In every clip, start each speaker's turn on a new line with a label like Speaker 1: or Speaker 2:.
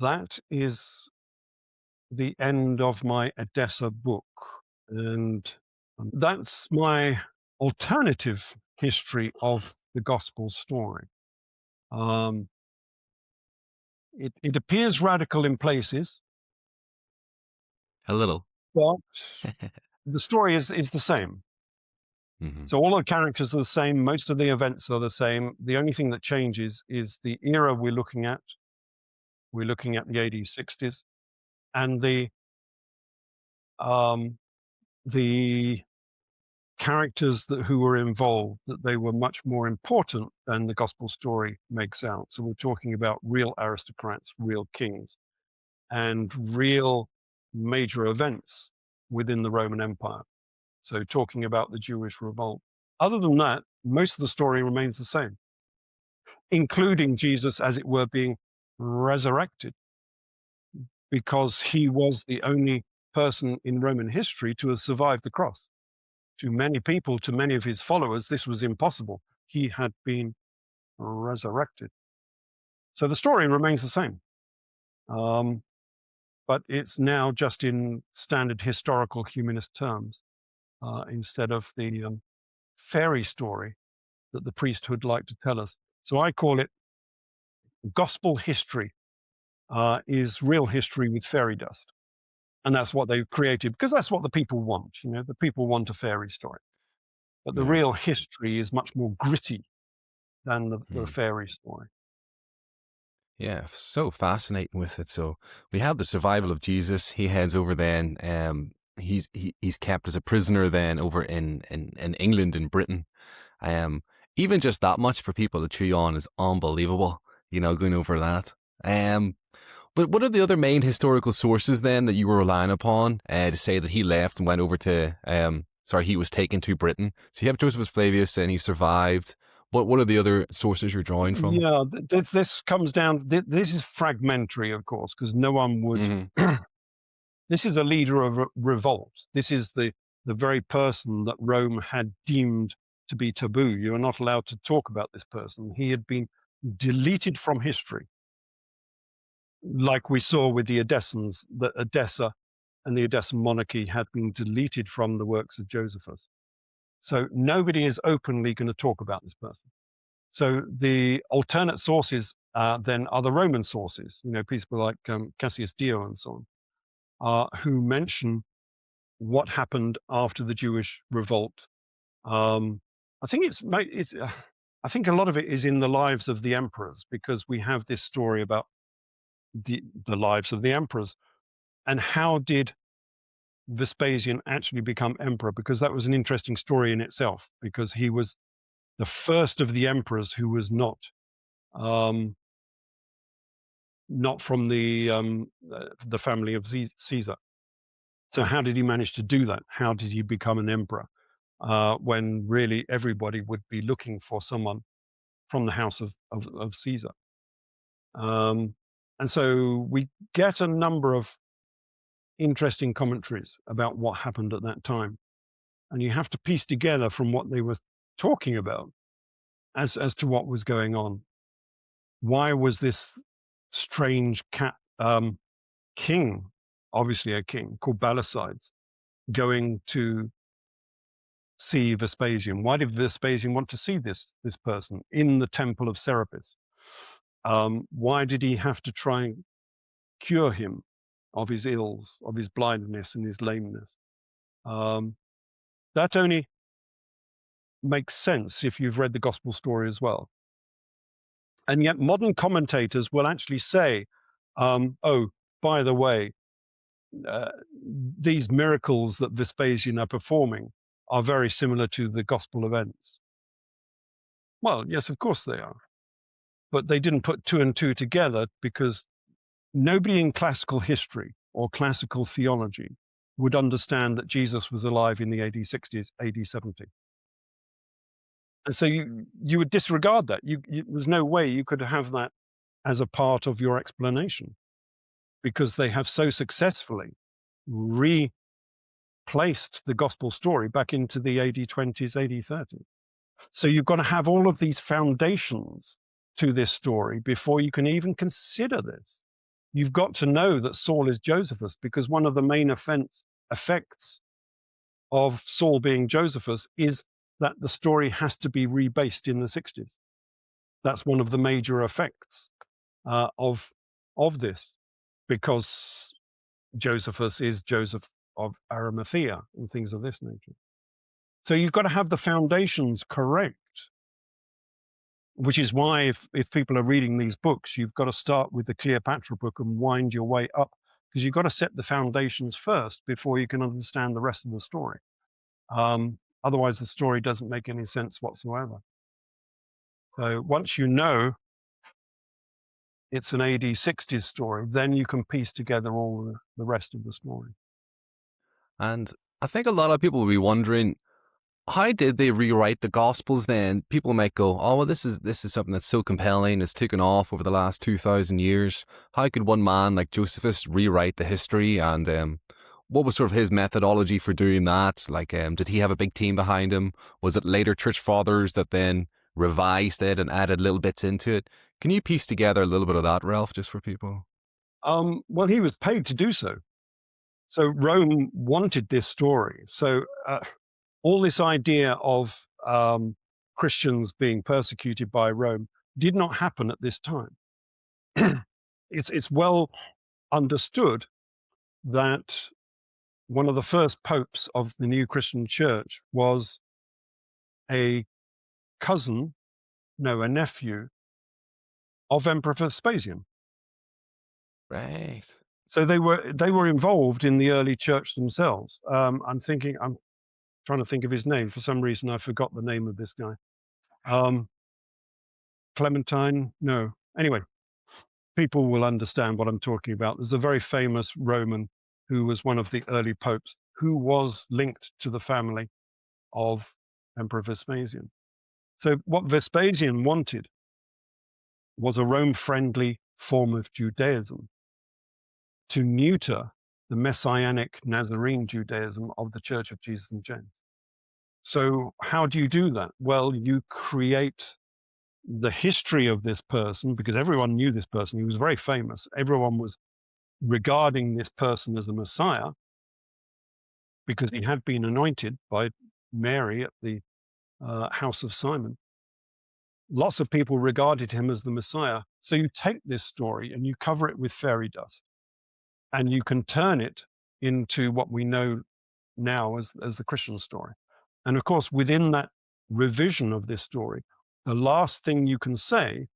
Speaker 1: that is the end of my Edessa book. And that's my alternative history of the gospel story. Um, it appears radical in places,
Speaker 2: A little.
Speaker 1: but the story is the same.
Speaker 2: Hmm.
Speaker 1: So all the characters are the same. Most of the events are the same. The only thing that changes is the era we're looking at. We're looking at the 80s, 60s, and um, the characters who were involved, that they were much more important than the gospel story makes out. So we're talking about real aristocrats, real kings, and real major events within the Roman Empire. So talking about the Jewish revolt. Other than that, most of the story remains the same, including Jesus, as it were, being resurrected, because he was the only person in Roman history to have survived the cross. To many people, to many of his followers, this was impossible. He had been resurrected. So the story remains the same, but it's now just in standard historical humanist terms, instead of the fairy story that the priesthood like to tell us. So I call it gospel history, is real history with fairy dust. And that's what they've created, because that's what the people want. You know, the people want a fairy story. But the
Speaker 2: Yeah.
Speaker 1: real history is much more gritty than the
Speaker 2: Mm.
Speaker 1: fairy story.
Speaker 2: Yeah, so fascinating with it. So we have the survival of Jesus. He heads over then. He's kept as a prisoner then over in England and Britain. Um, Even just that much for people to chew on is unbelievable. Going over that. But what are the other main historical sources then that you were relying upon to say that he left and went over to he was taken to Britain? So you have Josephus Flavius and he survived. What are the other sources you're drawing from?
Speaker 1: Yeah, this comes down. This is fragmentary, of course, because no one would.
Speaker 2: Hmm.
Speaker 1: This is a leader of revolt. This is the very person that Rome had deemed to be taboo. You are not allowed to talk about this person. He had been deleted from history, like we saw with the Edessans. That Edessa and the Edessan monarchy had been deleted from the works of Josephus. So nobody is openly going to talk about this person. So the alternate sources then are the Roman sources, people like Cassius Dio and so on, who mention what happened after the Jewish revolt. I think I think a lot of it is in the lives of the emperors, because we have this story about the lives of the emperors, and how did Vespasian actually become emperor, because that was an interesting story in itself, because he was the first of the emperors who was um, not from the family of Caesar. So how did he manage to do that? How did he become an emperor when really everybody would be looking for someone from the house of Caesar? Um, and so we get a number of interesting commentaries about what happened at that time. And you have to piece together from what they were talking about as to what was going on. Why was this strange king, obviously a king, called Barsacides, going to see Vespasian? Why did Vespasian want to see this person in the temple of Serapis? Why did he have to try and cure him of his ills, of his blindness and his lameness? That only makes sense if you've read the gospel story as well. And yet modern commentators will actually say, oh, by the way, uh, these miracles that Vespasian are performing are very similar to the gospel events. Well, yes, of course they are. But they didn't put two and two together, because nobody in classical history or classical theology would understand that Jesus was alive in the AD 60s, AD 70. And so you would disregard that. There's no way you could have that as a part of your explanation, because they have so successfully replaced the gospel story back into the AD 20s, AD 30s. So you've got to have all of these foundations to this story before you can even consider this. you've got to know that Saul is Josephus, because one of the main effects of Saul being Josephus is that the story has to be rebased in the 60s. That's one of the major effects of this, because Josephus is Joseph of Arimathea and things of this nature. So you've got to have the foundations correct, which is why if people are reading these books, you've got to start with the Cleopatra book and wind your way up, because you've got to set the foundations first before you can understand the rest of the story. Otherwise, the story doesn't make any sense whatsoever. So once you know it's an AD 60s story, then you can piece together all the rest of the story.
Speaker 2: And I think a lot of people will be wondering, how did they rewrite the Gospels then? People might go, oh, well, this is something that's so compelling, it's taken off over the last 2,000 years. How could one man like Josephus rewrite the history? And what was sort of his methodology for doing that? Like, did he have a big team behind him? Was it later church fathers that then revised it and added little bits into it? Can you piece together a little bit of that, Ralph, just for people?
Speaker 1: Well, he was paid to do so. So Rome wanted this story. So all this idea of Christians being persecuted by Rome did not happen at this time. It's well understood that one of the first popes of the new Christian church was a nephew of Emperor Vespasian.
Speaker 2: Right.
Speaker 1: So they were involved in the early church themselves. I'm trying to think of his name. For some reason, I forgot the name of this guy. Clementine? No. Anyway, people will understand what I'm talking about. There's a very famous Roman who was one of the early popes who was linked to the family of Emperor Vespasian. So what Vespasian wanted was a Rome-friendly form of Judaism to neuter the Messianic Nazarene Judaism of the Church of Jesus and James. So how do you do that? Well, you create the history of this person, because everyone knew this person. He was very famous. Everyone was regarding this person as a Messiah because he had been anointed by Mary at the house of Simon. Lots of people regarded him as the Messiah. So you take this story and you cover it with fairy dust, and you can turn it into what we know now as the Christian story. And of course, within that revision of this story, the last thing you can say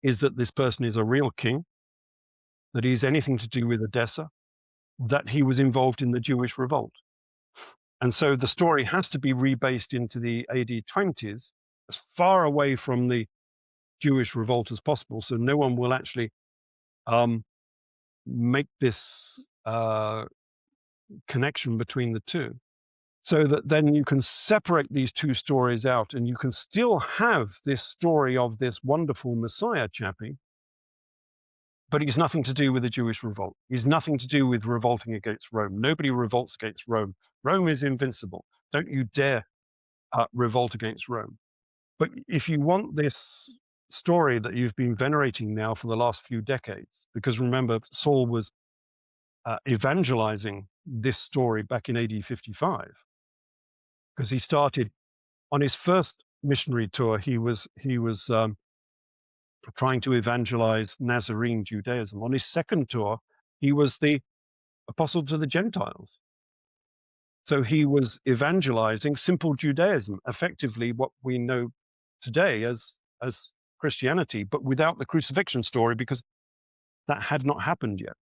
Speaker 1: is that this person is a real king, that he's anything to do with Edessa, that he was involved in the Jewish revolt. And so the story has to be rebased into the AD 20s, as far away from the Jewish revolt as possible, so no one will actually make this connection between the two, so that then you can separate these two stories out and you can still have this story of this wonderful Messiah chappie, but he's nothing to do with the Jewish revolt. He's nothing to do with revolting against Rome. Nobody revolts against Rome. Rome is invincible. Don't you dare revolt against Rome. But if you want this story that you've been venerating now for the last few decades, because remember, Saul was evangelizing this story back in AD 55, because he started on his first missionary tour. He was trying to evangelize Nazarene Judaism. On his second tour, he was the apostle to the Gentiles. So he was evangelizing simple Judaism, effectively what we know today as Christianity, but without the crucifixion story, because that had not happened yet.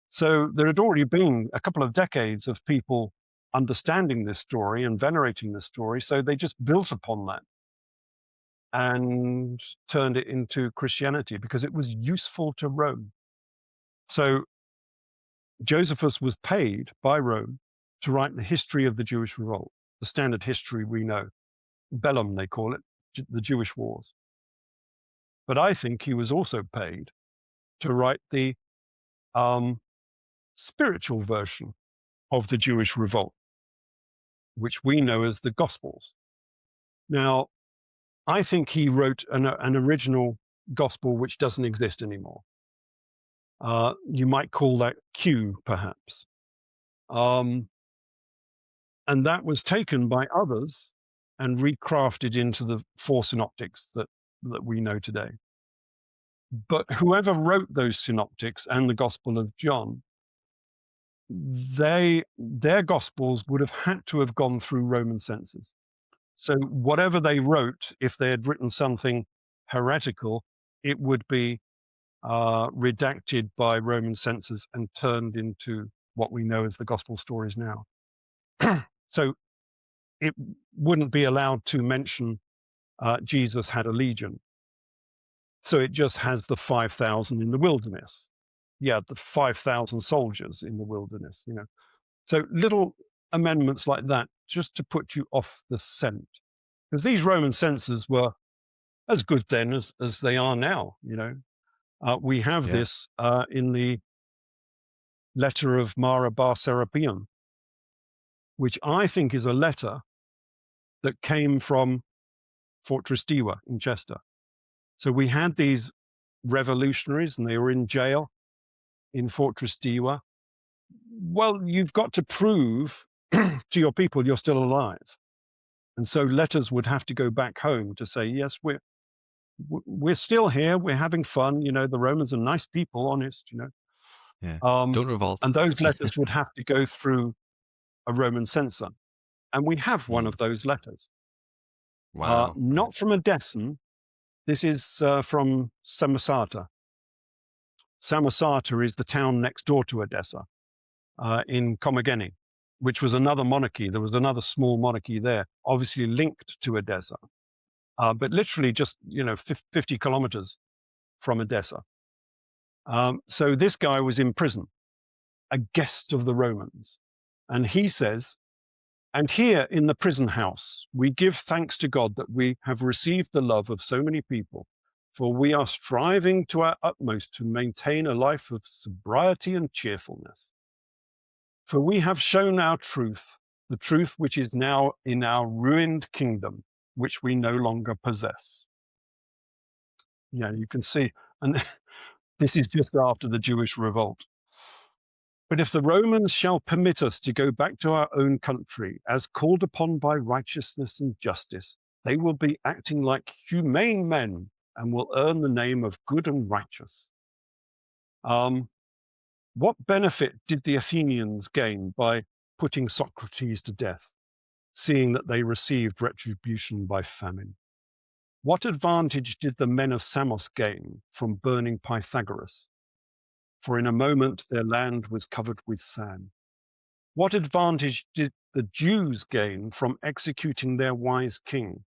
Speaker 1: So there had already been a couple of decades of people understanding this story and venerating this story, so they just built upon that and turned it into Christianity because it was useful to Rome. So Josephus was paid by Rome to write the history of the Jewish revolt, the standard history we know. Bellum, they call it, the Jewish wars. But I think he was also paid to write the spiritual version of the Jewish revolt, which we know as the Gospels. Now, I think he wrote an original gospel which doesn't exist anymore. You might call that Q, perhaps. And that was taken by others and recrafted into the four synoptics that we know today. But whoever wrote those synoptics and the Gospel of John, their Gospels would have had to have gone through Roman censors. So whatever they wrote, if they had written something heretical, it would be redacted by Roman censors and turned into what we know as the Gospel stories now. So it wouldn't be allowed to mention Jesus had a legion. So it just has the 5,000 in the wilderness. Yeah, the 5,000 soldiers in the wilderness, you know. So little amendments like that, just to put you off the scent. Because these Roman censors were as good then as they are now, you know. We have this in the letter of Mara Bar Serapion, which I think is a letter that came from Fortress Diwa in Chester. So we had these revolutionaries and they were in jail in Fortress Diwa. Well, you've got to prove to your people you're still alive. And so letters would have to go back home to say, yes, we're still here. We're having fun. You know, the Romans are nice people, honest, you know.
Speaker 2: Yeah. Don't revolt.
Speaker 1: And those letters would have to go through a Roman censor. And we have one of those letters.
Speaker 2: Wow.
Speaker 1: Not from Edessan. This is from Samosata. Samosata is the town next door to Edessa in Commagene, which was another monarchy. There was another small monarchy there, obviously linked to Edessa, but literally just, 50 kilometers from Edessa. So this guy was in prison, a guest of the Romans. And he says, and here in the prison house, we give thanks to God that we have received the love of so many people, for we are striving to our utmost to maintain a life of sobriety and cheerfulness. For we have shown our truth, the truth which is now in our ruined kingdom, which we no longer possess. Yeah, you can see, and this is just after the Jewish revolt. But if the Romans shall permit us to go back to our own country, as called upon by righteousness and justice, they will be acting like humane men and will earn the name of good and righteous. What benefit did the Athenians gain by putting Socrates to death, seeing that they received retribution by famine? What advantage did the men of Samos gain from burning Pythagoras? For in a moment their land was covered with sand. What advantage did the Jews gain from executing their wise king,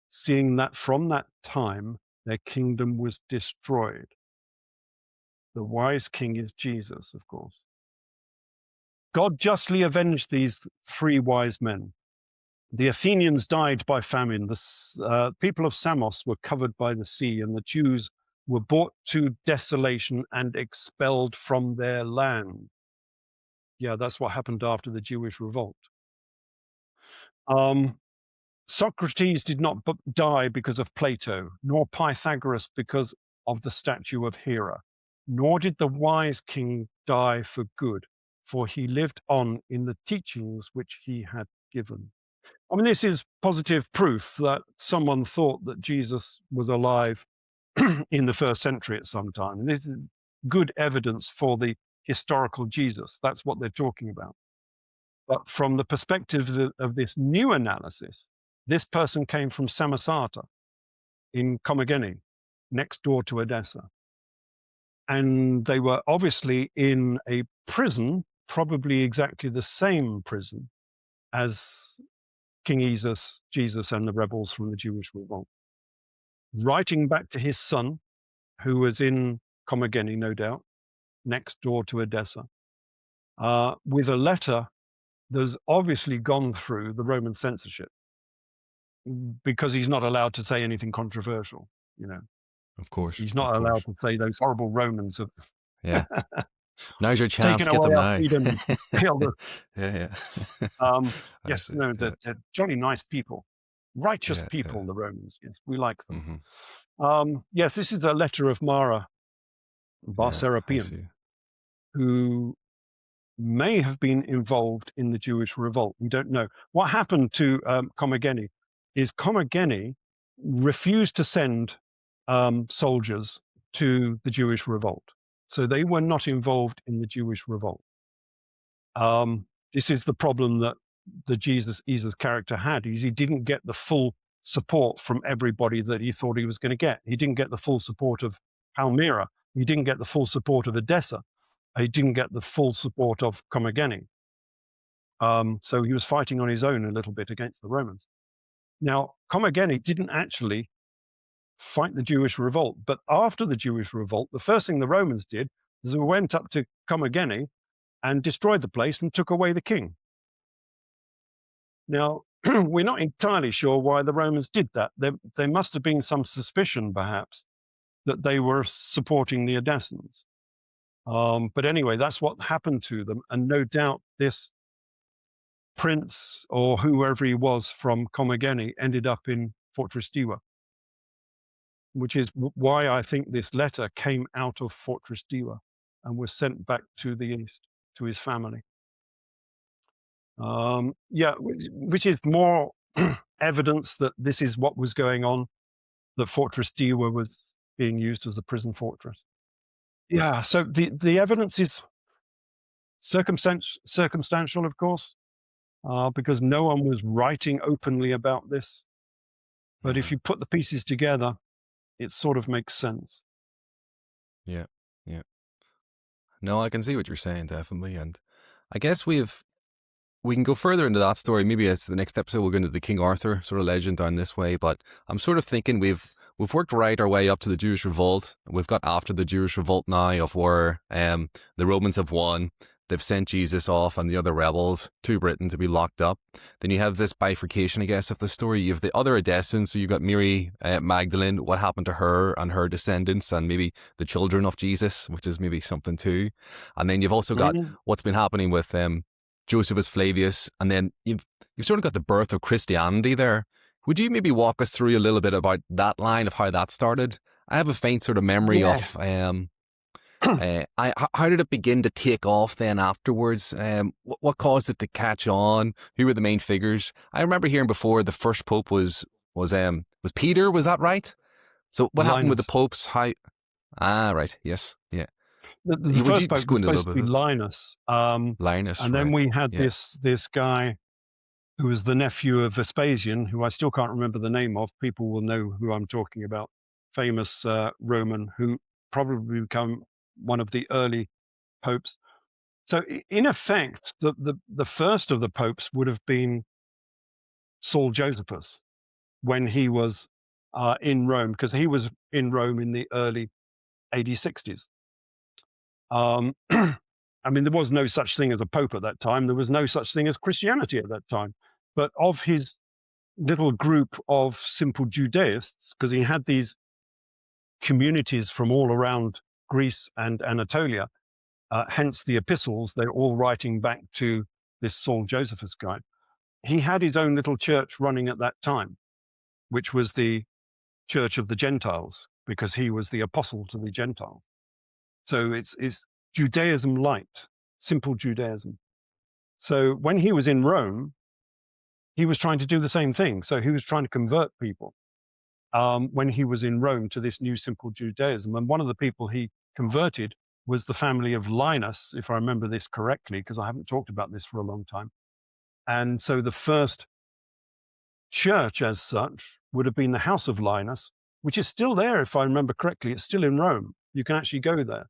Speaker 1: seeing that from that time their kingdom was destroyed? The wise king is Jesus, of course. God justly avenged these three wise men. The Athenians died by famine. The people of Samos were covered by the sea, and the Jews were brought to desolation and expelled from their land. Yeah, that's what happened after the Jewish revolt. Socrates did not die because of Plato, nor Pythagoras because of the statue of Hera, nor did the wise king die for good, for he lived on in the teachings which he had given. I mean, this is positive proof that someone thought that Jesus was alive in the first century at some time. And this is good evidence for the historical Jesus. That's what they're talking about. But from the perspective of this new analysis, this person came from Samosata in Commagene, next door to Edessa. And they were obviously in a prison, probably exactly the same prison as King Jesus and the rebels from the Jewish revolt. Writing back to his son, who was in Commagene, no doubt, next door to Edessa, with a letter that's obviously gone through the Roman censorship, because he's not allowed to say anything controversial, you know.
Speaker 2: Of course.
Speaker 1: He's not allowed to say those horrible Romans have
Speaker 2: Now's your chance.
Speaker 1: taken
Speaker 2: Get
Speaker 1: away
Speaker 2: them
Speaker 1: our
Speaker 2: now.
Speaker 1: freedom.
Speaker 2: Yeah.
Speaker 1: Yes, no, they're jolly nice people. Righteous people,
Speaker 2: yeah.
Speaker 1: the Romans. Yes, we like them. Yes, this is a letter of Mara
Speaker 2: Yeah, I
Speaker 1: Serapion,
Speaker 2: see.
Speaker 1: who may have been involved in the Jewish revolt. We don't know. What happened to Komagene is Komagene refused to send soldiers to the Jewish revolt. So they were not involved in the Jewish revolt. This is the problem that the Jesus character had, is he didn't get the full support from everybody that he thought he was going to get. He didn't get the full support of Palmyra. He didn't get the full support of Edessa. He didn't get the full support of Komagene. So he was fighting on his own a little bit against the Romans. Now, Komagene didn't actually fight the Jewish revolt, but after the Jewish revolt, the first thing the Romans did is they went up to Komagene and destroyed the place and took away the king. Now, we're not entirely sure why the Romans did that. There must have been some suspicion, perhaps, that they were supporting the Edessans. But anyway, that's what happened to them. And no doubt this prince or whoever he was from Komagene ended up in Fortress Diwa, which is why I think this letter came out of Fortress Diwa and was sent back to the east to his family. Yeah, which is more evidence that this is what was going on, that Fortress Diwa was being used as a prison fortress. Yeah, so the evidence is circumstantial, of course, because no one was writing openly about this. But if you put the pieces together, it sort of makes sense.
Speaker 2: Yeah, yeah. No, I can see what you're saying, definitely. And I guess we can go further into that story. Maybe it's the next episode we'll go into the King Arthur sort of legend down this way. But I'm sort of thinking we've worked right our way up to the Jewish revolt. We've got after the Jewish revolt now, of where the Romans have won. They've sent Jesus off and the other rebels to Britain to be locked up. Then you have this bifurcation, I guess, of the story. You have the other Edessans. So you've got Mary Magdalene, what happened to her and her descendants, and maybe the children of Jesus, which is maybe something too. And then you've also got what's been happening with Josephus Flavius, and then you've sort of got the birth of Christianity there. Would you maybe walk us through a little bit about that line of how that started? I have a faint sort of memory of how did it begin to take off then afterwards? What caused it to catch on? Who were the main figures? I remember hearing before the first pope was Peter. Was that right? So what happened with the popes? How? Right. Yes. Yeah.
Speaker 1: The first pope was supposed to be Linus.
Speaker 2: Linus,
Speaker 1: and then
Speaker 2: right.
Speaker 1: we had this guy who was the nephew of Vespasian, who I still can't remember the name of. People will know who I'm talking about. Famous Roman who probably become one of the early popes. So in effect, the first of the popes would have been Saul Josephus when he was in Rome, because he was in Rome in the early AD 60s. I mean, there was no such thing as a pope at that time. There was no such thing as Christianity at that time. But of his little group of simple Judaists, because he had these communities from all around Greece and Anatolia, hence the epistles, they're all writing back to this Saul Josephus guy. He had his own little church running at that time, which was the Church of the Gentiles, because he was the apostle to the Gentiles. So it's Judaism light, simple Judaism. So when he was in Rome, he was trying to do the same thing. So he was trying to convert people when he was in Rome to this new simple Judaism. And one of the people he converted was the family of Linus, if I remember this correctly, because I haven't talked about this for a long time. And so the first church as such would have been the House of Linus, which is still there, if I remember correctly. It's still in Rome. You can actually go there.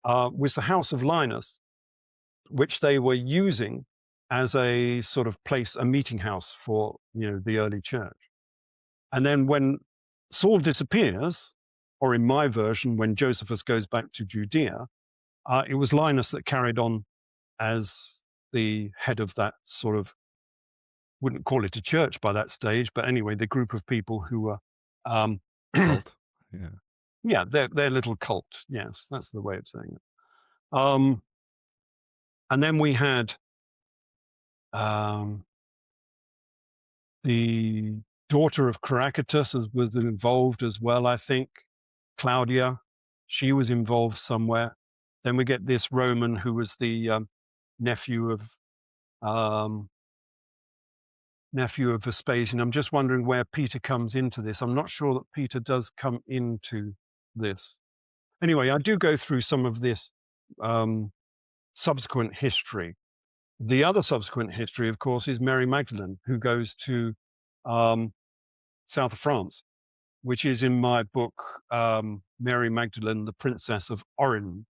Speaker 1: Was the House of Linus, which they were using as a sort of place, a meeting house for, the early church. And then when Saul disappears, or in my version, when Josephus goes back to Judea, it was Linus that carried on as the head of that sort of, wouldn't call it a church by that stage, but anyway, the group of people who were
Speaker 2: cult.
Speaker 1: Yeah, their little cult. Yes, that's the way of saying it. And then we had the daughter of Caractacus was involved as well, I think, Claudia. She was involved somewhere. Then we get this Roman who was the nephew of Vespasian. I'm just wondering where Peter comes into this. I'm not sure that Peter does come into this. Anyway, I do go through some of this subsequent history. The other subsequent history, of course, is Mary Magdalene, who goes to south of France, which is in my book, Mary Magdalene, the Princess of Orange,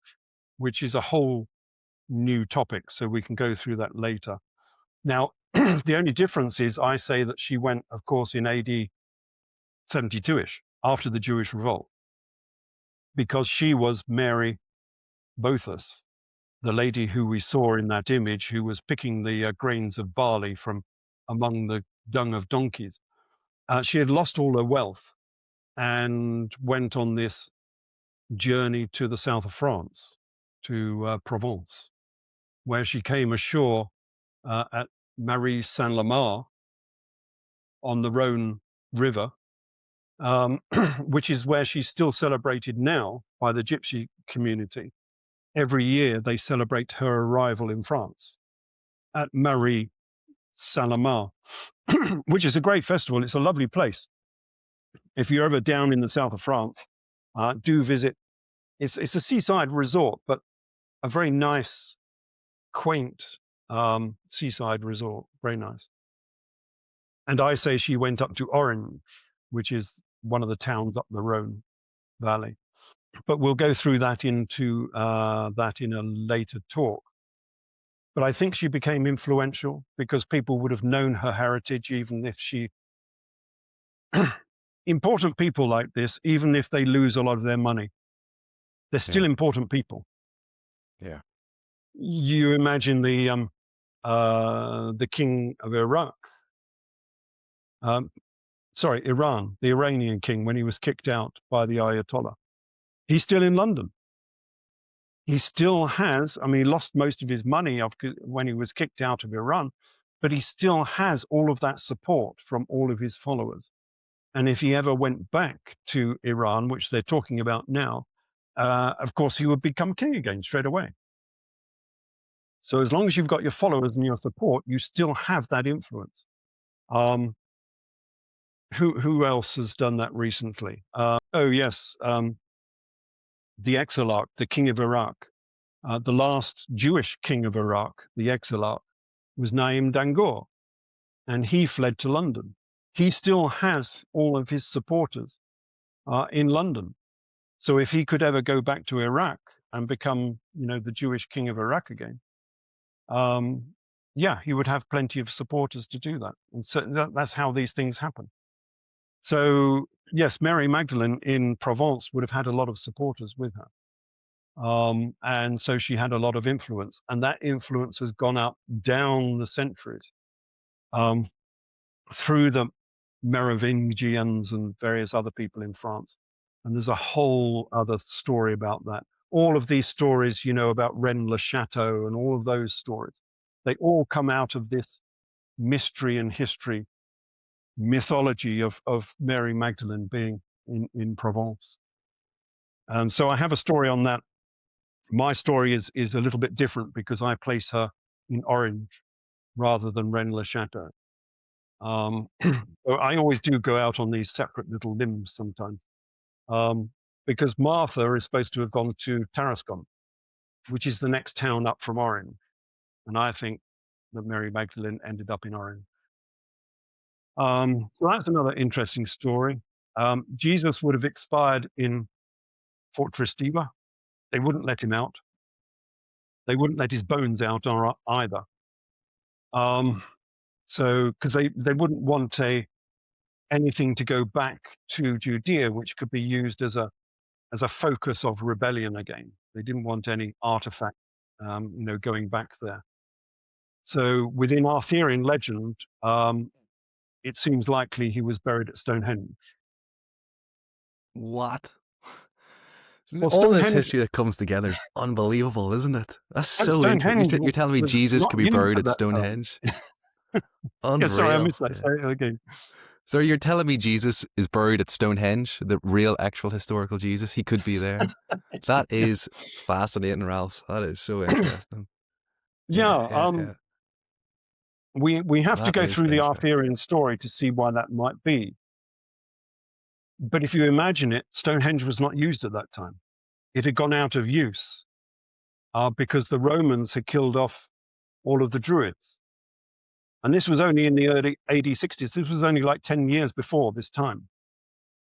Speaker 1: which is a whole new topic. So we can go through that later. Now, the only difference is I say that she went, of course, in AD 72-ish, after the Jewish revolt, because she was Mary Bothus, the lady who we saw in that image, who was picking the grains of barley from among the dung of donkeys. She had lost all her wealth and went on this journey to the south of France, to Provence, where she came ashore at Marie Saint-Lamar on the Rhone River, which is where she's still celebrated now by the Gypsy community. Every year they celebrate her arrival in France at Marie Saint-Lamar, which is a great festival. It's a lovely place. If you're ever down in the south of France, do visit. It's a seaside resort, but a very nice, quaint seaside resort. Very nice. And I say she went up to Orange, which is one of the towns up the Rhone Valley. But we'll go through that into that in a later talk. But I think she became influential because people would have known her heritage, even if she... Important people like this, even if they lose a lot of their money, they're still important people.
Speaker 2: Yeah.
Speaker 1: You imagine the king of Iraq, Iran, the Iranian king, when he was kicked out by the Ayatollah. He's still in London. He still has, he lost most of his money when he was kicked out of Iran, but he still has all of that support from all of his followers. And if he ever went back to Iran, which they're talking about now, of course, he would become king again straight away. So as long as you've got your followers and your support, you still have that influence. Who else has done that recently? The Exarch, the king of Iraq, the last Jewish king of Iraq, the Exarch, was Naim Dangoor, and he fled to London. He still has all of his supporters in London. So if he could ever go back to Iraq and become, the Jewish king of Iraq again, he would have plenty of supporters to do that. And so that's how these things happen. So yes, Mary Magdalene in Provence would have had a lot of supporters with her. And so she had a lot of influence, and that influence has gone up down the centuries through the Merovingians and various other people in France. And there's a whole other story about that. All of these stories, about Rennes-le-Château and all of those stories, they all come out of this mystery and history, mythology of Mary Magdalene being in Provence. And so I have a story on that. My story is a little bit different because I place her in Orange rather than Rennes-le-Château. So I always do go out on these separate little limbs sometimes, because Martha is supposed to have gone to Tarascon, which is the next town up from Orange. And I think that Mary Magdalene ended up in Orange. So that's another interesting story. Jesus would have expired in Fortress Diva. They wouldn't let him out. They wouldn't let his bones out either. So, because they wouldn't want anything to go back to Judea, which could be used as a focus of rebellion again. They didn't want any artifact, going back there. So, within Arthurian legend, it seems likely he was buried at Stonehenge.
Speaker 2: What?
Speaker 1: Well,
Speaker 2: all this history that comes together is unbelievable, isn't it? That's so interesting. You're telling me Jesus could be buried at Stonehenge?
Speaker 1: Yeah, sorry, I missed that. Say it again.
Speaker 2: So you're telling me Jesus is buried at Stonehenge, the real, actual, historical Jesus? He could be there. That is fascinating, Ralph. That is so interesting. Yeah,
Speaker 1: Yeah,
Speaker 2: yeah, yeah.
Speaker 1: we have to
Speaker 2: That
Speaker 1: go
Speaker 2: is
Speaker 1: through the
Speaker 2: interesting.
Speaker 1: Arthurian story to see why that might be. But if you imagine it, Stonehenge was not used at that time. It had gone out of use because the Romans had killed off all of the Druids. And this was only in the early AD 60s. This was only like 10 years before this time.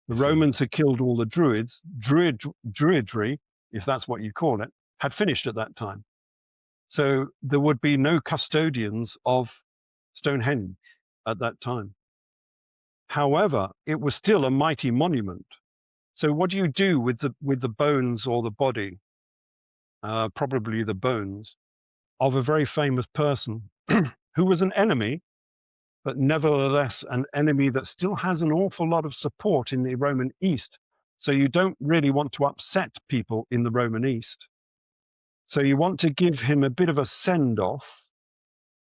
Speaker 1: The
Speaker 2: I see.
Speaker 1: Romans had killed all the Druids. Druidry, if that's what you call it, had finished at that time. So there would be no custodians of Stonehenge at that time. However, it was still a mighty monument. So what do you do with the bones or the body, probably the bones, of a very famous person who was an enemy, but nevertheless an enemy that still has an awful lot of support in the Roman East. So you don't really want to upset people in the Roman East. So you want to give him a bit of a send-off.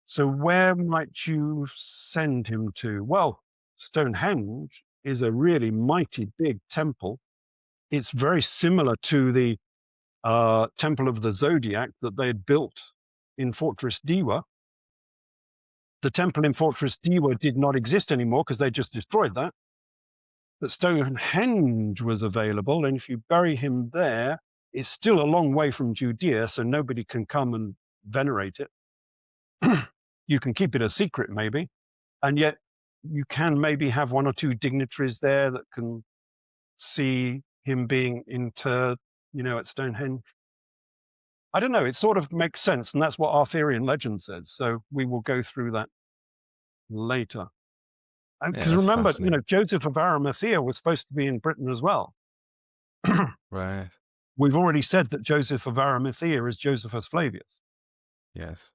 Speaker 1: So where might you send him to? Well, Stonehenge is a really mighty big temple. It's very similar to the Temple of the Zodiac that they had built in Fortress Diwa. The temple in Fortress Diwa did not exist anymore because they just destroyed that. But Stonehenge was available, and if you bury him there, it's still a long way from Judea, so nobody can come and venerate it. You can keep it a secret, maybe, and yet you can maybe have one or two dignitaries there that can see him being interred, at Stonehenge. I don't know. It sort of makes sense, and that's what Arthurian legend says. So we will go through that later.
Speaker 2: Yeah,
Speaker 1: Because
Speaker 2: that's
Speaker 1: remember,
Speaker 2: fascinating.
Speaker 1: Joseph of Arimathea was supposed to be in Britain as well.
Speaker 2: Right.
Speaker 1: We've already said that Joseph of Arimathea is Josephus Flavius.
Speaker 2: Yes.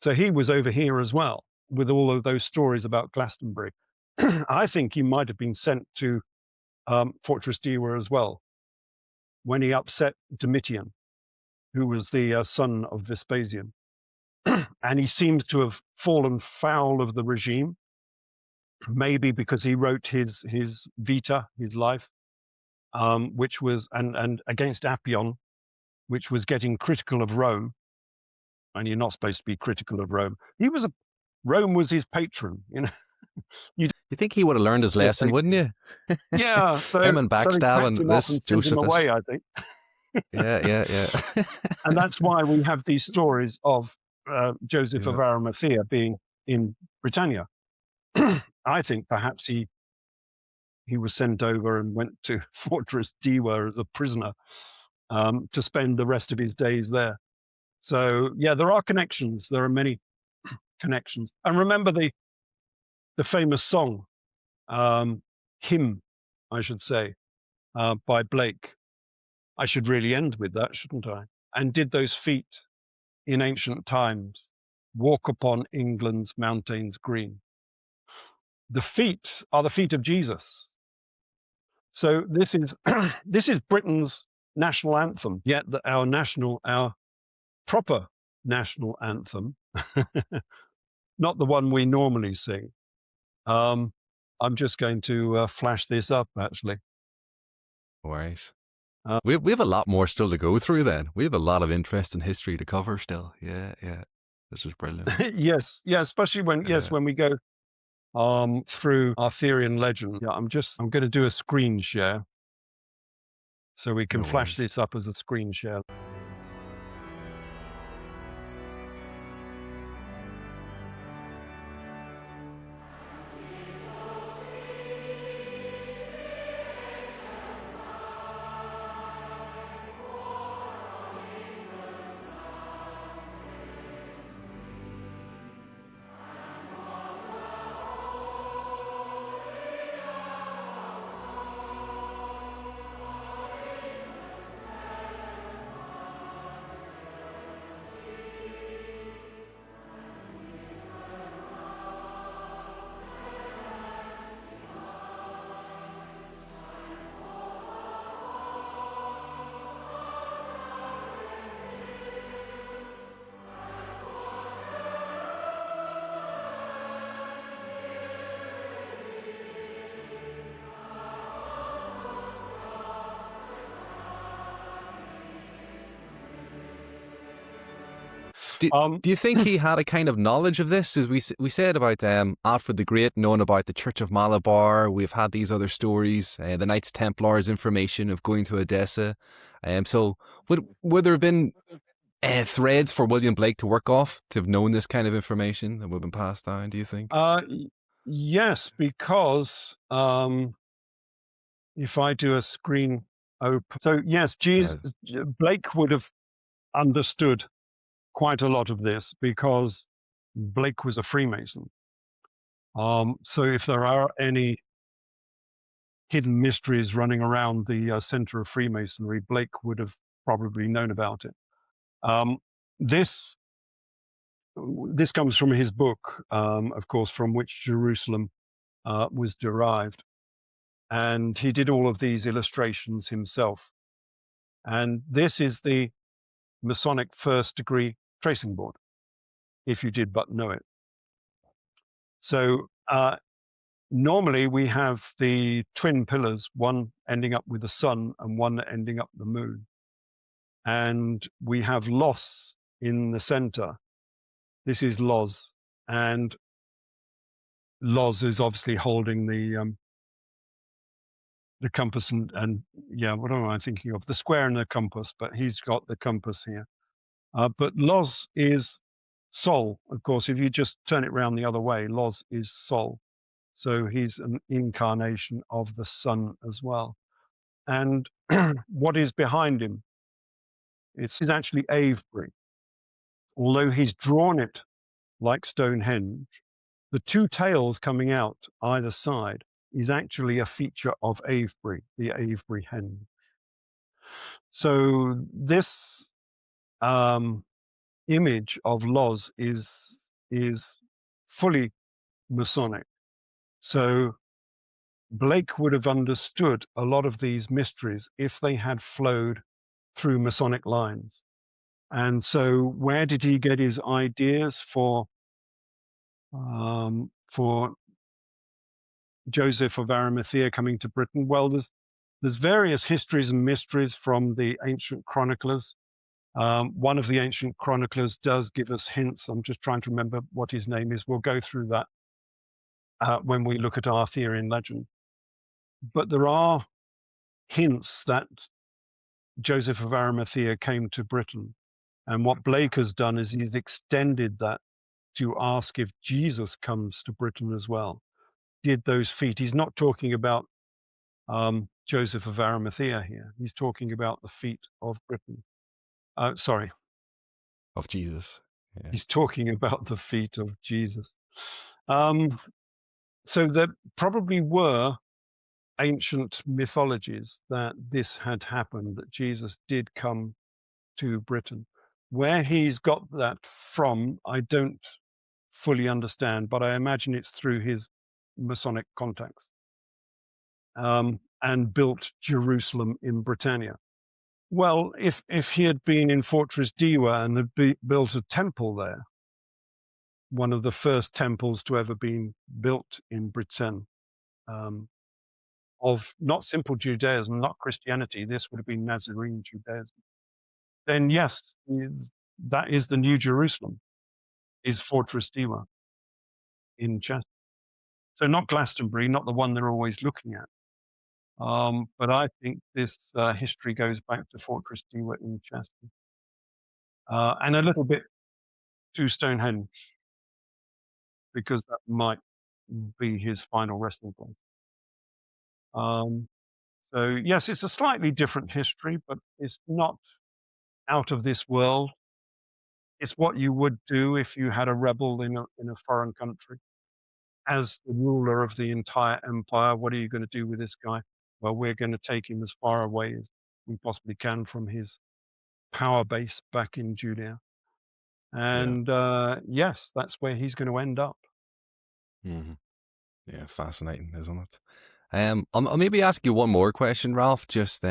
Speaker 1: So he was over here as well, with all of those stories about Glastonbury. I think he might have been sent to Fortress Diwa as well, when he upset Domitian, who was the son of Vespasian. And he seems to have fallen foul of the regime, maybe because he wrote his Vita, his life, which was, and against Appian, which was getting critical of Rome. And you're not supposed to be critical of Rome. Rome was his patron, You
Speaker 2: You think he would have learned his
Speaker 1: be a
Speaker 2: lesson, wouldn't
Speaker 1: patron.
Speaker 2: you?
Speaker 1: Yeah,
Speaker 2: Him
Speaker 1: so
Speaker 2: and
Speaker 1: he packed
Speaker 2: backstabbing
Speaker 1: him off
Speaker 2: this
Speaker 1: and sent him
Speaker 2: Josephus.
Speaker 1: away, I think.
Speaker 2: Yeah, yeah, yeah.
Speaker 1: And that's why we have these stories of Joseph
Speaker 2: Yeah.
Speaker 1: of Arimathea being in Britannia. I think perhaps he was sent over and went to Fortress Diwa as a prisoner to spend the rest of his days there. So yeah, there are connections. There are many connections. And remember the famous song, hymn, I should say, by Blake. I should really end with that, shouldn't I? And did those feet in ancient times walk upon England's mountains green? The feet are the feet of Jesus. So this is this is Britain's national anthem. Yet our proper national anthem, not the one we normally sing. I'm just going to flash this up, actually.
Speaker 2: Right.
Speaker 1: Uh,
Speaker 2: We have a lot more still to go through then. We have a lot of interest in history to cover still. Yeah, yeah. This is brilliant.
Speaker 1: yes, yeah, especially when we go through Arthurian legend. Yeah, I'm going to do a screen share so we can
Speaker 2: No
Speaker 1: flash
Speaker 2: worries.
Speaker 1: this up as a screen share.
Speaker 2: Do,
Speaker 1: Um,
Speaker 2: do you think he had a kind of knowledge of this? As we said about Alfred the Great, knowing about the Church of Malabar. We've had these other stories, the Knights Templars information of going to Edessa. So would there have been threads for William Blake to work off to have known this kind of information that would have been passed down, do you think?
Speaker 1: yes, because if I do a screen open, so yes, Blake would have understood quite a lot of this because Blake was a Freemason. So if there are any hidden mysteries running around the center of Freemasonry, Blake would have probably known about it. This comes from his book, of course, from which Jerusalem was derived. And he did all of these illustrations himself. And this is the Masonic first degree tracing board, if you did but know it. So normally we have the twin pillars, one ending up with the sun and one ending up the moon. And we have Los in the center. This is Los. And Los is obviously holding the compass and yeah, what am I thinking of? The square and the compass, but he's got the compass here. But Los is Sol. Of course, if you just turn it around the other way, Los is Sol. So he's an incarnation of the sun as well. And what is behind him? It's actually Avebury. Although he's drawn it like Stonehenge, the two tails coming out either side is actually a feature of Avebury, the Avebury henge. So this image of Los is fully Masonic. So Blake would have understood a lot of these mysteries if they had flowed through Masonic lines. And so where did he get his ideas for Joseph of Arimathea coming to Britain? Well, there's various histories and mysteries from the ancient chroniclers. One of the ancient chroniclers does give us hints. I'm just trying to remember what his name is. We'll go through that when we look at Arthurian legend. But there are hints that Joseph of Arimathea came to Britain. And what Blake has done is he's extended that to ask if Jesus comes to Britain as well. Did those feet? He's not talking about Joseph of Arimathea here. He's talking about the feet of Britain. Sorry.
Speaker 2: Of Jesus.
Speaker 1: Yeah. He's talking about the feet of Jesus. So there probably were ancient mythologies that this had happened, that Jesus did come to Britain. Where he's got that from, I don't fully understand, but I imagine it's through his Masonic contacts, and built Jerusalem in Britannia. Well, if he had been in Fortress Diwa and had built a temple there, one of the first temples to ever been built in Britain, of not simple Judaism, not Christianity, this would have been Nazarene Judaism, then yes, that is the New Jerusalem, is Fortress Diwa in Chester. So not Glastonbury, not the one they're always looking at. But I think this history goes back to Fortress Diwa in Chester. And a little bit to Stonehenge, because that might be his final resting place. So yes, it's a slightly different history, but it's not out of this world. It's what you would do if you had a rebel in a foreign country. As the ruler of the entire empire, what are you going to do with this guy? Well, we're going to take him as far away as we possibly can from his power base back in Judea. And yes, that's where he's going to end up.
Speaker 2: Mm-hmm. Yeah, fascinating, isn't it? I'll maybe ask you one more question, Ralph. Just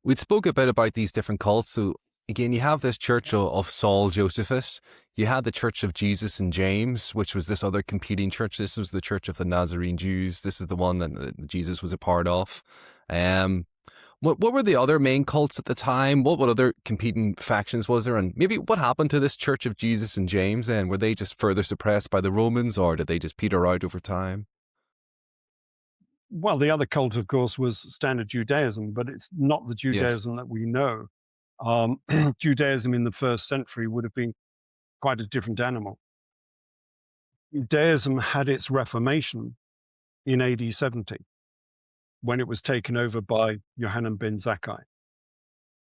Speaker 2: we'd spoke a bit about these different cults. So again, you have this church of Saul Josephus. You had the Church of Jesus and James, which was this other competing church. This was the Church of the Nazarene Jews. This is the one that Jesus was a part of. What were the other main cults at the time? What other competing factions was there? And maybe what happened to this Church of Jesus and James then? Were they just further suppressed by the Romans, or did they just peter out over time?
Speaker 1: Well, the other cult, of course, was standard Judaism, but it's not the
Speaker 2: Yes.
Speaker 1: Judaism that we know. Judaism in the first century would have been quite a different animal. Judaism had its Reformation in AD 70 when it was taken over by Yohanan ben Zakkai.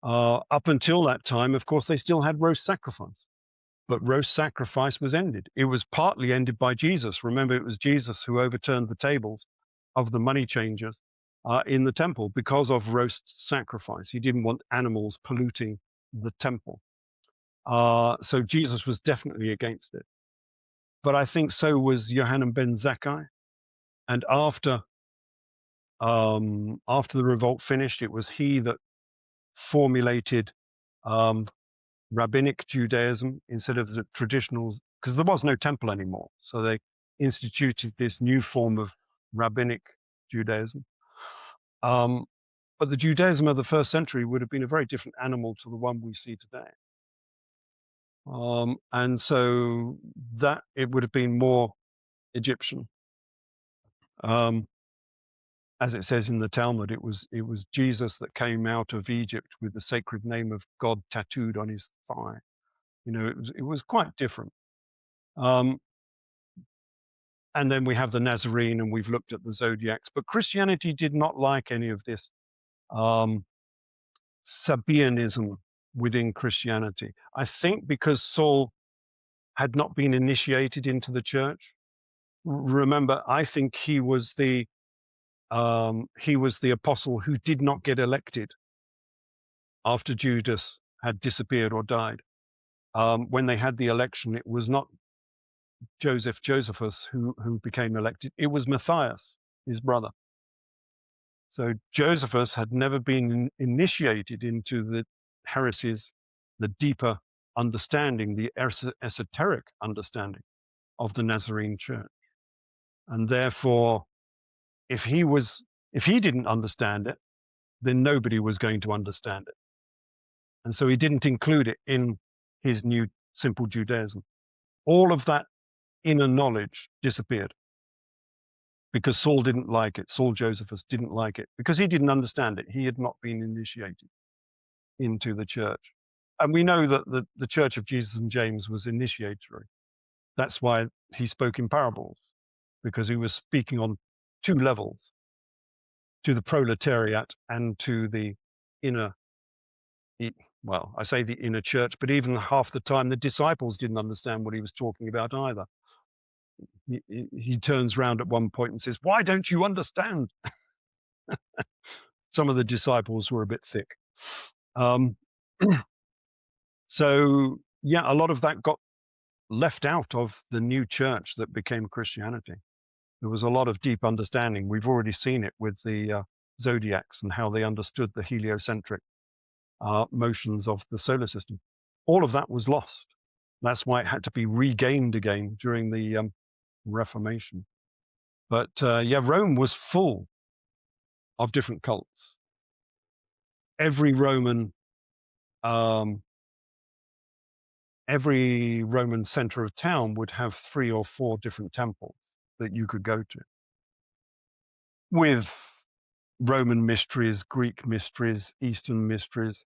Speaker 1: Up until that time, of course, they still had roast sacrifice, but roast sacrifice was ended. It was partly ended by Jesus. Remember, it was Jesus who overturned the tables of the money changers in the temple because of roast sacrifice. He didn't want animals polluting the temple. So Jesus was definitely against it. But I think so was Yohanan ben Zakkai. And after the revolt finished, it was he that formulated rabbinic Judaism instead of the traditional, because there was no temple anymore. So they instituted this new form of rabbinic Judaism. But the Judaism of the first century would have been a very different animal to the one we see today. And so that it would have been more Egyptian. As it says in the Talmud, it was Jesus that came out of Egypt with the sacred name of God tattooed on his thigh. It was quite different. And then we have the Nazarene, and we've looked at the zodiacs. But Christianity did not like any of this Sabaeanism within Christianity. I think because Saul had not been initiated into the church. Remember, I think he was the apostle who did not get elected after Judas had disappeared or died. When they had the election, it was not Josephus who became elected. It was Matthias, his brother. So Josephus had never been initiated into the heresies, the deeper understanding, the esoteric understanding of the Nazarene church. And therefore, if he didn't understand it, then nobody was going to understand it. And so he didn't include it in his new simple Judaism. All of that inner knowledge disappeared because Saul didn't like it. Saul Josephus didn't like it because he didn't understand it. He had not been initiated into the church. And we know that the Church of Jesus and James was initiatory. That's why he spoke in parables, because he was speaking on two levels, to the proletariat and to the inner, well, I say the inner church, but even half the time the disciples didn't understand what he was talking about either. He turns around at one point and says, "Why don't you understand?" Some of the disciples were a bit thick. So, yeah, a lot of that got left out of the new church that became Christianity. There was a lot of deep understanding. We've already seen it with the zodiacs and how they understood the heliocentric motions of the solar system. All of that was lost. That's why it had to be regained again during the Reformation. But yeah, Rome was full of different cults. Every Roman center of town would have 3 or 4 different temples that you could go to, with Roman mysteries, Greek mysteries, Eastern mysteries,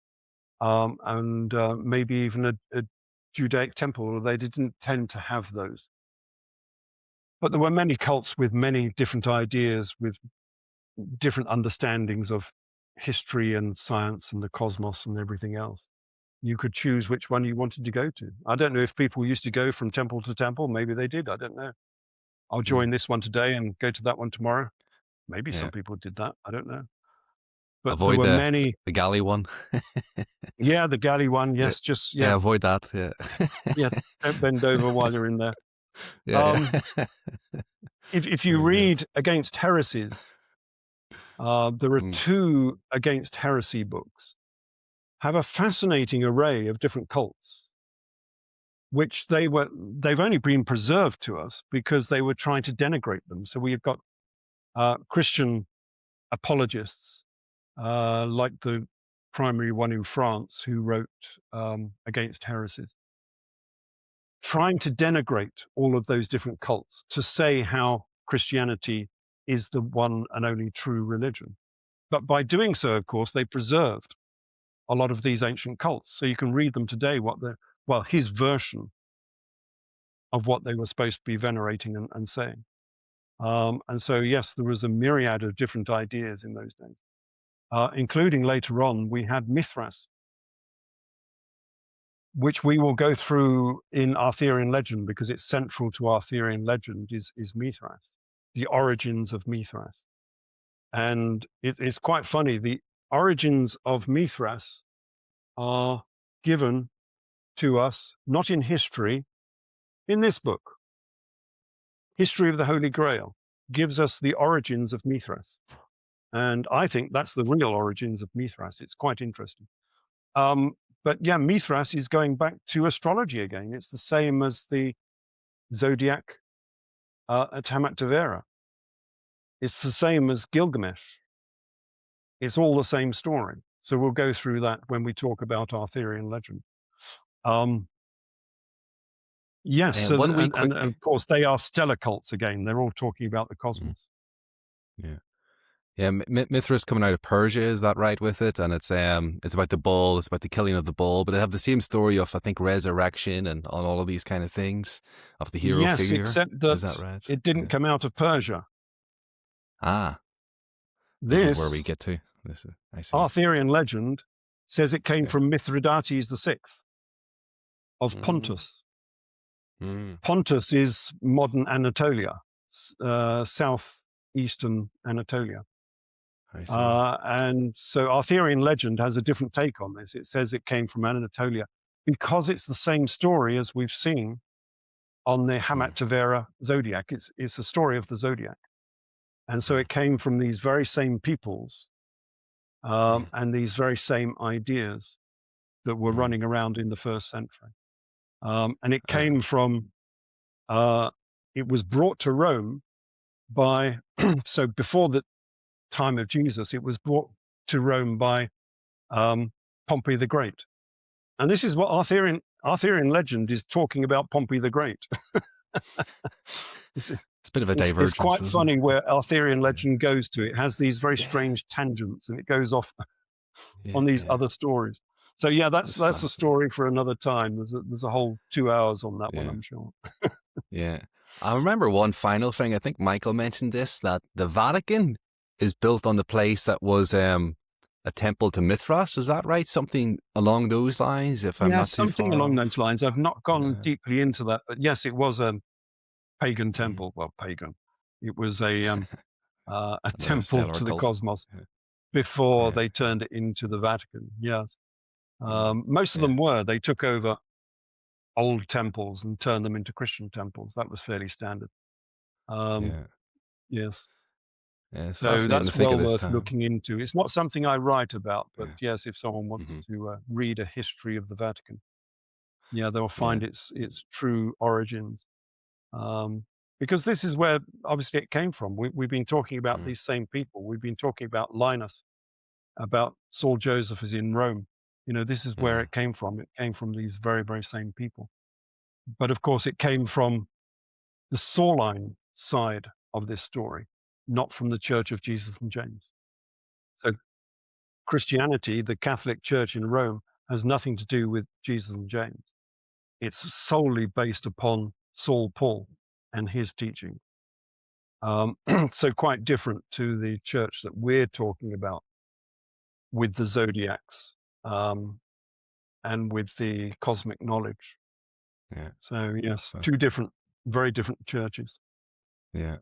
Speaker 1: and maybe even a Judaic temple. They didn't tend to have those. But there were many cults with many different ideas, with different understandings of history and science and the cosmos and everything else. You could choose which one you wanted to go to. I don't know if people used to go from temple to temple. Maybe they did. I don't know. I'll join this one today and go to that one tomorrow. Maybe some people did that. I don't know. But
Speaker 2: avoid
Speaker 1: there were many.
Speaker 2: the galley one.
Speaker 1: Yeah, the galley one. Yes,
Speaker 2: yeah, avoid that. Yeah.
Speaker 1: Yeah, don't bend over while you're in there.
Speaker 2: Yeah.
Speaker 1: If you read Against Heresies, there are 2 Against Heresy books. Have a fascinating array of different cults, which they've only been preserved to us because they were trying to denigrate them. So we've got Christian apologists like the primary one in France who wrote against heresies, trying to denigrate all of those different cults to say how Christianity is the one and only true religion. But by doing so, of course, they preserved a lot of these ancient cults. So you can read them today, his version of what they were supposed to be venerating and saying. And so, yes, there was a myriad of different ideas in those days, including later on, we had Mithras, which we will go through in Arthurian legend because it's central to Arthurian legend is Mithras, the origins of Mithras. And it's quite funny. The origins of Mithras are given to us, not in history, in this book. History of the Holy Grail gives us the origins of Mithras. And I think that's the real origins of Mithras. It's quite interesting. But yeah, Mithras is going back to astrology again. It's the same as the zodiac at Hamat-Tavera. It's the same as Gilgamesh. It's all the same story. So we'll go through that when we talk about Arthurian legend. Yes, and of course they are stellar cults again. They're all talking about the cosmos.
Speaker 2: Yeah. Yeah, Mithras coming out of Persia, is that right with it? And it's about the bull, it's about the killing of the bull, but they have the same story of, I think, resurrection and on all of these kind of things of the hero figure.
Speaker 1: Yes, except that,
Speaker 2: is that right?
Speaker 1: It didn't come out of Persia.
Speaker 2: This is where we get to. I see.
Speaker 1: Arthurian legend says it came from Mithridates VI of Pontus. Pontus is modern Anatolia, southeastern Anatolia.
Speaker 2: I see.
Speaker 1: And so Arthurian legend has a different take on this. It says it came from Anatolia because it's the same story as we've seen on the Hamat-Tavera zodiac. It's a story of the zodiac. And so it came from these very same peoples and these very same ideas that were running around in the first century. And it came from, it was brought to Rome by, so before the time of Jesus, it was brought to Rome by Pompey the Great. And this is what Arthurian legend is talking about Pompey the Great. It's a bit of a divergence. It's quite funny where Arthurian legend goes to. It has these very strange tangents and it goes off on these other stories. So yeah, that's a story for another time. There's a whole 2 hours on that one, I'm sure.
Speaker 2: Yeah. I remember one final thing. I think Michael mentioned this, that the Vatican is built on the place that was a temple to Mithras. Is that right? Something along those lines, if I'm not too far
Speaker 1: something along those lines. I've not gone deeply into that, but yes, it was a pagan temple. Well, pagan. It was a temple to the cosmos before they turned it into the Vatican. Yes. Most of them were. They took over old temples and turned them into Christian temples. That was fairly standard. Yes.
Speaker 2: Yeah,
Speaker 1: so that's well worth looking into. It's not something I write about, but yes, if someone wants to read a history of the Vatican, they'll find its true origins. Because this is where obviously it came from. We've been talking about these same people. We've been talking about Linus, about Saul Josephus in Rome. This is where it came from. It came from these very, very same people. But of course, it came from the Sauline side of this story, not from the Church of Jesus and James. So Christianity, the Catholic Church in Rome, has nothing to do with Jesus and James. It's solely based upon Saul Paul and his teaching. So quite different to the church that we're talking about with the zodiacs and with the cosmic knowledge.
Speaker 2: Yeah.
Speaker 1: So yes, two different, very different churches.
Speaker 2: Yeah.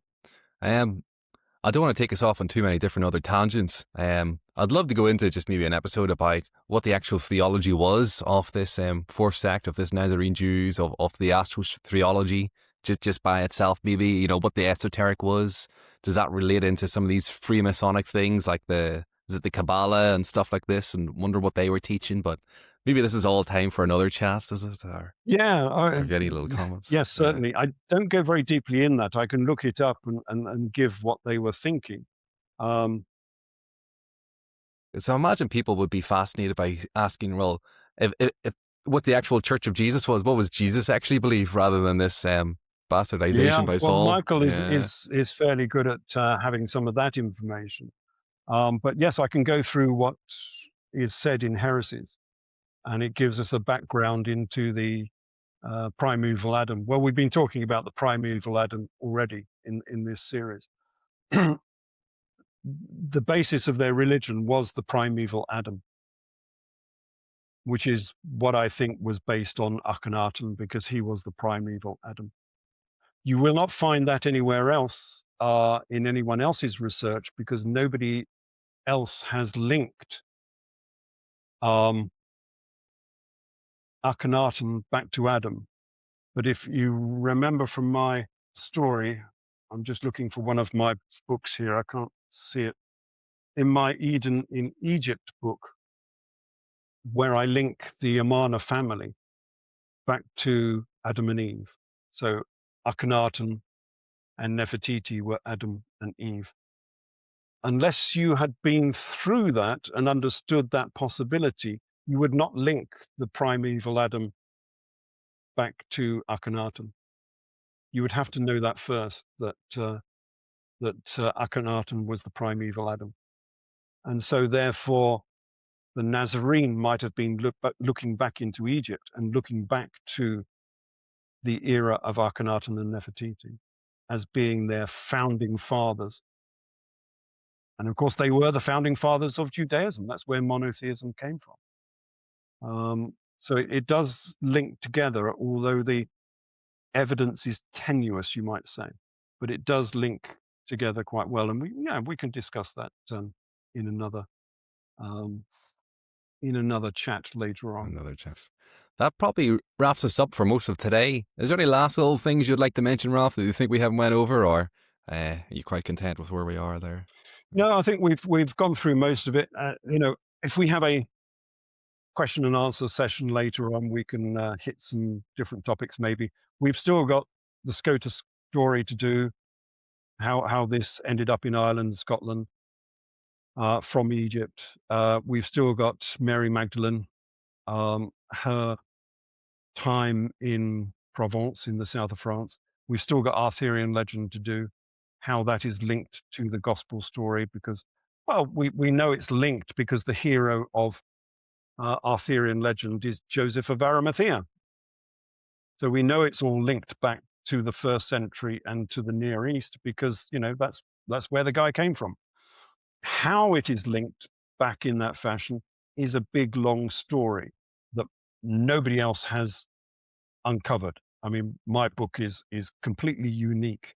Speaker 2: I don't want to take us off on too many different other tangents. I'd love to go into just maybe an episode about what the actual theology was of this Fourth Sect, of this Nazarene Jews, of the astrotheology, just by itself, maybe, what the esoteric was. Does that relate into some of these Freemasonic things like the Kabbalah and stuff like this, and wonder what they were teaching? But maybe this is all time for another chat, is it? Or have you any little comments?
Speaker 1: Yes, certainly. I don't go very deeply in that. I can look it up and give what they were thinking.
Speaker 2: So I imagine people would be fascinated by asking, well, if what the actual Church of Jesus was, what was Jesus actually believe, rather than this bastardization
Speaker 1: Yeah,
Speaker 2: by
Speaker 1: well,
Speaker 2: Saul.
Speaker 1: Michael is
Speaker 2: Yeah,
Speaker 1: is fairly good at having some of that information. But yes, I can go through what is said in heresies, and it gives us a background into the primeval Adam. Well, we've been talking about the primeval Adam already in this series. The basis of their religion was the primeval Adam, which is what I think was based on Akhenaten, because he was the primeval Adam. You will not find that anywhere else in anyone else's research, because nobody else has linked um, Akhenaten back to Adam. But if you remember from my story, I'm just looking for one of my books here. I can't see it. In my Eden in Egypt book, where I link the Amana family back to Adam and Eve. So Akhenaten and Nefertiti were Adam and Eve. Unless you had been through that and understood that possibility, you would not link the primeval Adam back to Akhenaten. You would have to know that first, that Akhenaten was the primeval Adam. And so therefore, the Nazarene might have been looking back into Egypt and looking back to the era of Akhenaten and Nefertiti as being their founding fathers. And of course, they were the founding fathers of Judaism. That's where monotheism came from. So it does link together, although the evidence is tenuous, you might say, but it does link together quite well. And we can discuss that in another um, chat later on.
Speaker 2: another chance. That probably wraps us up for most of today. Is there any last little things you'd like to mention, Ralph, that you think we haven't went over, or are you quite content with where we are there?
Speaker 1: No, I think we've gone through most of it. If we have a question and answer session later on, we can hit some different topics. Maybe we've still got the Scotus story to do. How this ended up in Ireland, Scotland, from Egypt. We've still got Mary Magdalene, her time in Provence in the south of France. We've still got Arthurian legend to do, how that is linked to the gospel story, because, well, we know it's linked because the hero of Arthurian legend is Joseph of Arimathea. So we know it's all linked back to the 1st century and to the Near East, because, that's where the guy came from. How it is linked back in that fashion is a big, long story that nobody else has uncovered. I mean, my book is completely unique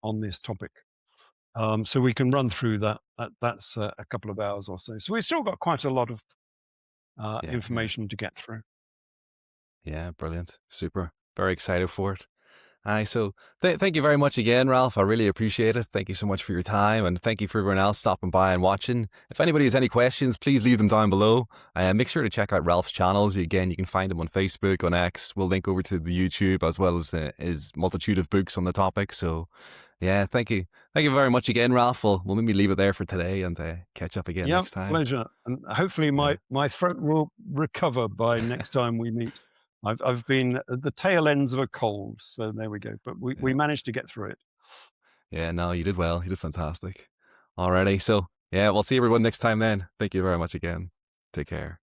Speaker 1: on this topic. So we can run through that. That's a couple of hours or so. So we've still got quite a lot of information to get through.
Speaker 2: Yeah, brilliant. Super. Very excited for it. So thank you very much again, Ralph. I really appreciate it. Thank you so much for your time, and thank you for everyone else stopping by and watching. If anybody has any questions, please leave them down below. Make sure to check out Ralph's channels. Again, you can find him on Facebook, on X. We'll link over to the YouTube, as well as his multitude of books on the topic. So yeah, thank you. Thank you very much again, Ralph. We'll maybe leave it there for today and catch up again next time.
Speaker 1: Pleasure. And hopefully my throat will recover by next time we meet. I've been at the tail ends of a cold, so there we go. But we managed to get through it.
Speaker 2: Yeah, no, you did well. You did fantastic. Alrighty. So yeah, we'll see everyone next time then. Thank you very much again. Take care.